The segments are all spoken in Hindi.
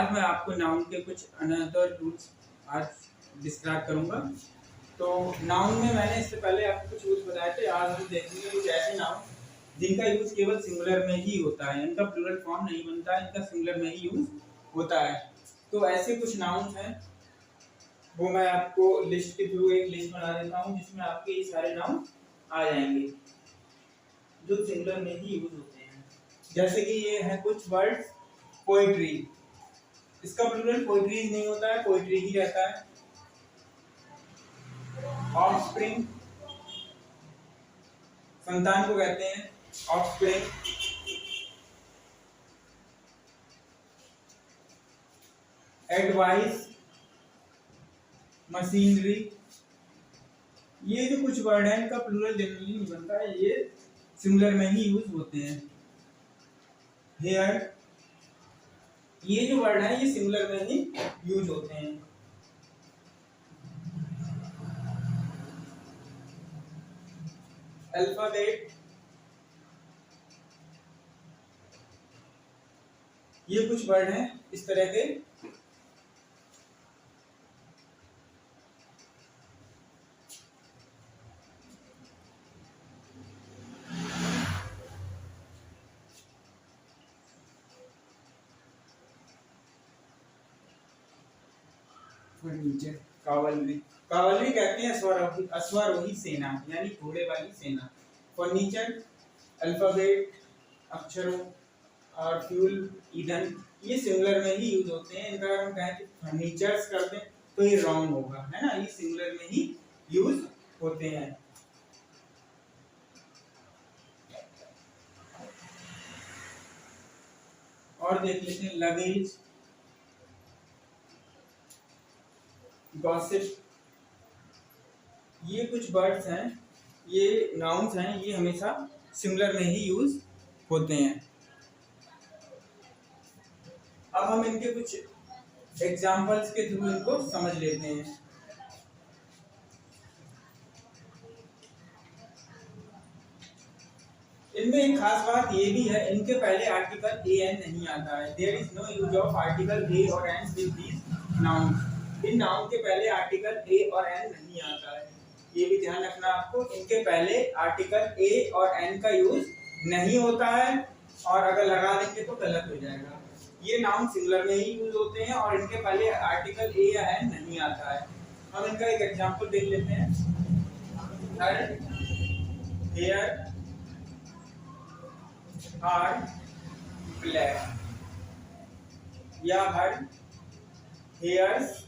आज मैं आपको नाउन के कुछ अनदर रूल्स आज डिस्क्राइब करूंगा। तो नाउन में मैंने इससे पहले आपको कुछ रूल्स बताए थे। आज हम देखेंगे कुछ ऐसे नाउन जिनका यूज केवल सिंगुलर में ही होता है, इनका प्लूरल फॉर्म नहीं बनता है, इनका सिंगुलर में ही यूज होता है। तो ऐसे कुछ नाउन हैं, वो मैं आपको लिस्ट के थ्रू एक लिस्ट बना देता हूँ जिसमें आपके ये सारे नाउन आ जाएंगे जो सिंगुलर में ही यूज होते हैं। जैसे कि ये है कुछ वर्ड्स, पोएट्री, इसका प्लूरल पोएट्रीज नहीं होता है, पोएट्री ही रहता है। ऑफस्प्रिंग, संतान को कहते हैं ऑफस्प्रिंग। एडवाइस, मशीनरी, ये जो कुछ वर्ड है इनका प्लूरल जनरली नहीं बनता है, ये सिंगुलर में ही यूज होते हैं। हेयर, ये जो वर्ड है ये सिंगुलर में ही यूज होते हैं। अल्फाबेट, ये कुछ वर्ड हैं इस तरह के। फर्नीचर, कावलरी, कावलरी कहते हैं अश्वारोही सेना यानी घोड़े वाली सेना। फर्नीचर, अल्फाबेट, अक्षरों, और फ्यूल, ईंधन, ये सिंगुलर में ही यूज होते हैं। इनका हम कहें कि फर्नीचर्स करते हैं तो ये रॉन्ग होगा, है ना, ये सिंगुलर में ही यूज होते हैं। और देख लेते हैं लगेज, गॉसिप, ये कुछ वर्ड्स हैं, ये नाउन्स हैं, ये हमेशा सिंगुलर में ही यूज होते हैं। अब हम इनके कुछ एग्जाम्पल्स के थ्रू इनको समझ लेते हैं। इनमें एक खास बात ये भी है, इनके पहले आर्टिकल ए एन नहीं आता है। There is no use of article a और एन विद दीज नाउन्स। इन नाउन के पहले आर्टिकल ए और एन नहीं आता है, ये भी ध्यान रखना आपको। इनके पहले आर्टिकल ए और एन का यूज नहीं होता है, और अगर लगा देंगे तो गलत हो जाएगा। ये नाउन सिंगुलर में ही यूज होते हैं और इनके पहले आर्टिकल ए या एन नहीं आता है। हम इनका एक एग्जांपल देख लेते हैं। हर, हेयर आर ब्लैक, या हर हेयर्स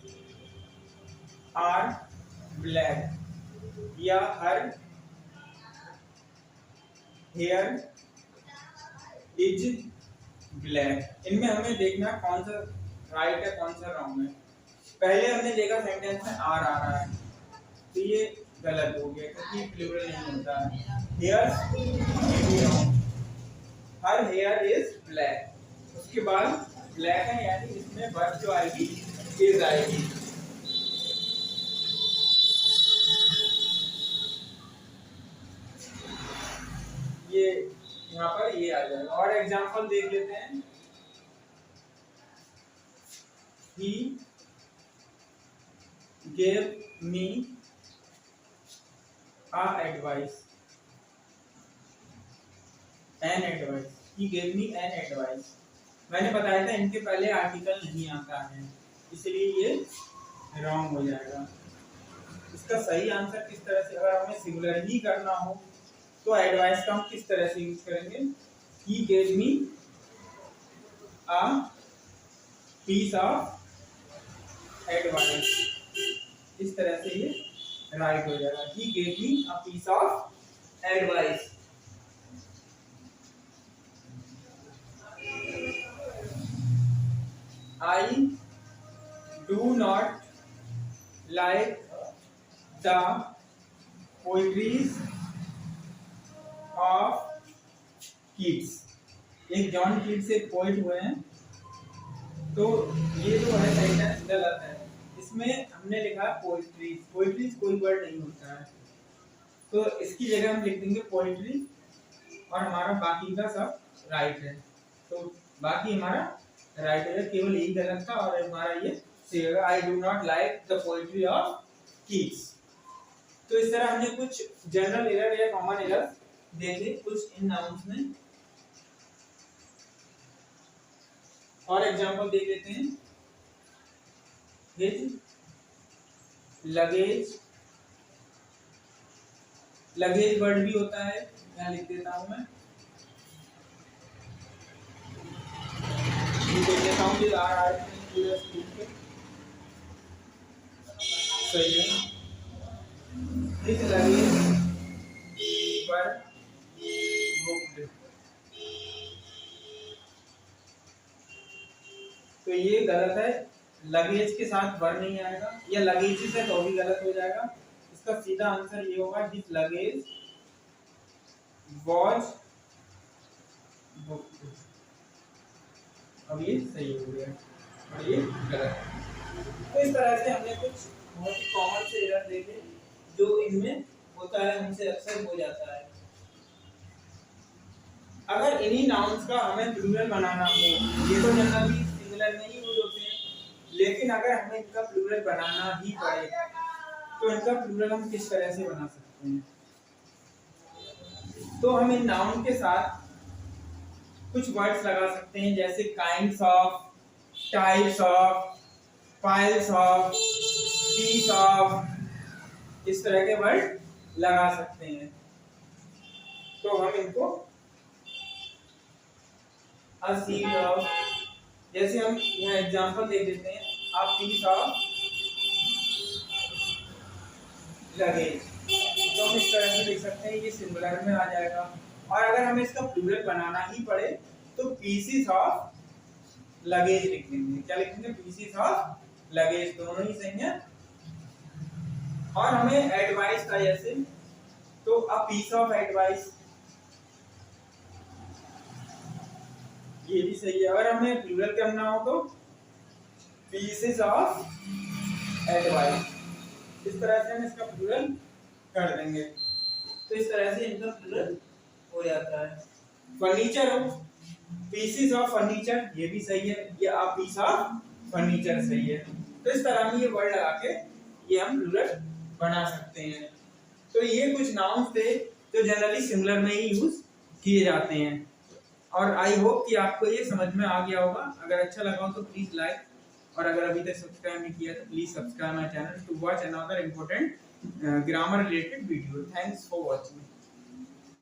आर ब्लैक, या हर हेयर इज ब्लैक। इनमें हमें देखना कौन सा राइट है कौन सा रॉन्ग है। पहले हमने देखा सेंटेंस में आर आ रहा है, तो ये गलत हो गया क्योंकि प्लूरल नहीं होता है। हेयर्स, ये भी wrong. Her here is black, उसके बाद ब्लैक है यानी इसमें वर्ब जो आएगी इज आएगी। ये यहाँ पर ये आ जाएगा। और एग्जांपल देख लेते हैं। He gave me a advice, an advice, he gave me an advice। मैंने बताया था इनके पहले आर्टिकल नहीं आता है, इसलिए ये रॉन्ग हो जाएगा। इसका सही आंसर किस तरह से, अगर हमें सिंगुलर ही करना हो तो एडवाइस का हम किस तरह से यूज करेंगे। He gave me a piece of advice, इस तरह से ये राइट हो जाएगा। He gave me a piece of advice। I do not like the poetries of kids. एक जॉन किड्स एक पोइट हुए हैं, तो ये जो है सेंटेंस गलत है। इसमें हमने लिखा पोइट्रीज, पोइट्रीज कोई वर्ड नहीं होता है, तो इसकी जगह हम लिख देंगे पोइट्री और हमारा बाकी का सब राइट है। तो बाकी हमारा राइट है, केवल यही गलत था और हमारा ये सही होगा। I do not like the poetry of Keats. तो इस तरह हमने कुछ जनरल एरर या कॉमन एरर देखे कुछ इन नाउन्स में, और एग्जांपल देख लेते हैं। हिज लगेज, लगेज वर्ड भी होता है, यहाँ लिख देता हूं मैं, देख लेता हूँ कि सही है। हिज लगेज पर बुक्ड, तो ये गलत है, लगेज के साथ वर नहीं आएगा, या लगेज से तो भी गलत हो जाएगा। इसका सीधा आंसर ये होगा हिज लगेज वॉज बुक्ड। अब ये सही हो गया और ये गलत है। तो इस तरह से हमने कुछ बहुत ही कॉमन से एरर देखे जो इनमें होता है, हमसे अक्सर हो जाता है। अगर इन्हीं नाउन्स का हमें प्लूरल बनाना हो, ये तो जनरली सिंगुलर में ही यूज होते हैं, लेकिन अगर हमें इनका प्लूरल बनाना ही पड़े तो इनका प्लूरल हम किस तरह से बना सकते हैं? तो हम इन नाउन के साथ कुछ वर्ड्स लगा सकते हैं, जैसे kinds of, types of, piles of, piece of, इस तरह के वर्ड लगा सकते हैं। तो हम इनको a seed of, जैसे हम यहाँ एग्जांपल देख देते हैं, a piece of luggage, तो हम इस तरह से लिख सकते हैं, ये सिंगुलर में आ जाएगा। और अगर हमें इसका प्लूरल बनाना ही पड़े तो पीसेस ऑफ लगेज लिख देंगे। क्या लिखेंगे? पीसेस ऑफ लगेज, दोनों ही सही है। और हमें एडवाइस का जैसे, तो अ पीस ऑफ एडवाइस, ये भी सही है। अगर हमें प्लूरल करना हो तो पीसेस ऑफ एडवाइस, इस तरह से हम इसका प्लूरल कर देंगे। तो इस तरह से इनका प्लूरल हो जाता है। फर्नीचर हो, पीसेस ऑफ फर्नीचर, ये भी सही है। ये अ पीस ऑफ फर्नीचर सही है। तो इस तरह हम ये वर्ड लगा के ये हम प्लूरल बना सकते हैं। तो ये कुछ नाउन्स थे जो जनरली सिंगुलर में ही यूज किए जाते हैं। और आई होप कि आपको ये समझ में आ गया होगा। अगर अच्छा लगा हो तो प्लीज लाइक, और अगर अभी तक सब्सक्राइब नहीं किया तो please subscribe my channel to watch another important grammar related video. Thanks for watching.